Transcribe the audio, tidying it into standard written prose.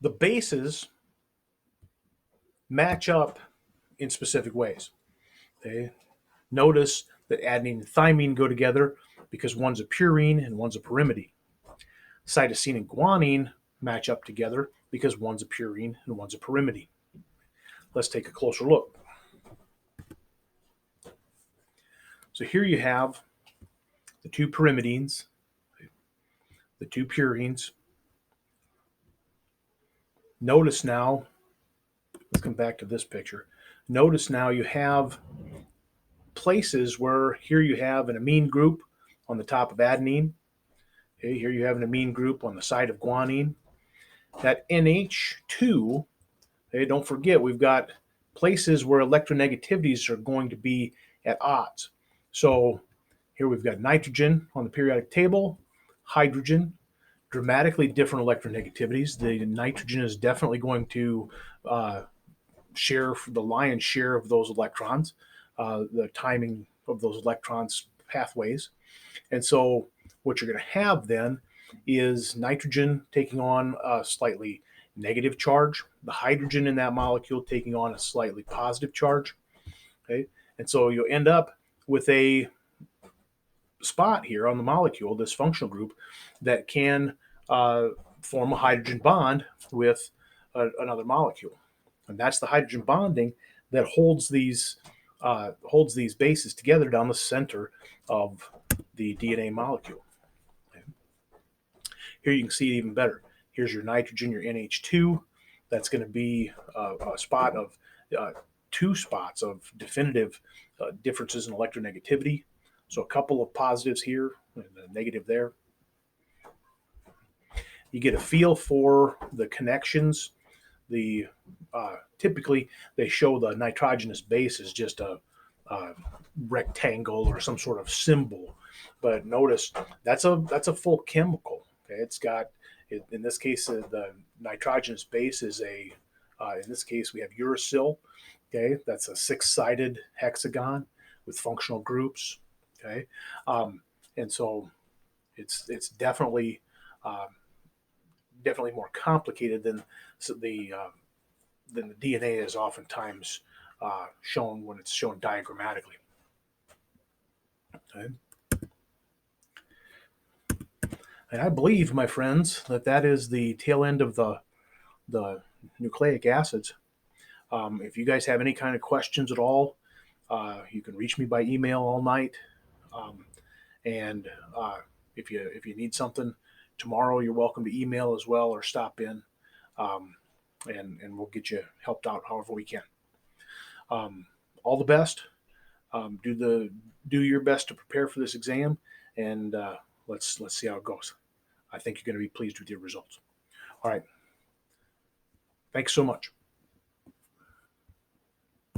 The bases match up in specific ways. Okay? Notice that adenine and thymine go together because one's a purine and one's a pyrimidine. Cytosine and guanine match up together because one's a purine and one's a pyrimidine. Let's take a closer look. So here you have the two pyrimidines, the two purines. Notice now, let's come back to this picture. Notice now you have places where here you have an amine group on the top of adenine. Okay, here you have an amine group on the side of guanine. That NH2, okay, don't forget, we've got places where electronegativities are going to be at odds. So here we've got nitrogen on the periodic table, hydrogen, dramatically different electronegativities. The nitrogen is definitely going to share the lion's share of those electrons, the timing of those electrons pathways. And so what you're going to have then is nitrogen taking on a slightly negative charge, the hydrogen in that molecule taking on a slightly positive charge. Okay, and so you'll end up with a spot here on the molecule, this functional group, that can form a hydrogen bond with another molecule, and that's the hydrogen bonding that holds these bases together down the center of the DNA molecule. Okay. Here you can see it even better. Here's your nitrogen, your NH2. That's going to be a spot of two spots of definitive differences in electronegativity. So a couple of positives here and a negative there. You get a feel for the connections. Typically they show the nitrogenous base as just a rectangle or some sort of symbol, but notice that's a full chemical. Okay, it's got, in this case, the nitrogenous base is in this case we have uracil. Okay, that's a six-sided hexagon with functional groups. Okay, and so it's definitely definitely more complicated than the DNA is oftentimes shown when it's shown diagrammatically. Okay. And I believe, my friends, that is the tail end of the nucleic acids. If you guys have any kind of questions at all, you can reach me by email all night. And if you need something tomorrow, you're welcome to email as well or stop in, and we'll get you helped out however we can. All the best. Do your best to prepare for this exam, and let's see how it goes. I think you're going to be pleased with your results. All right. Thanks so much.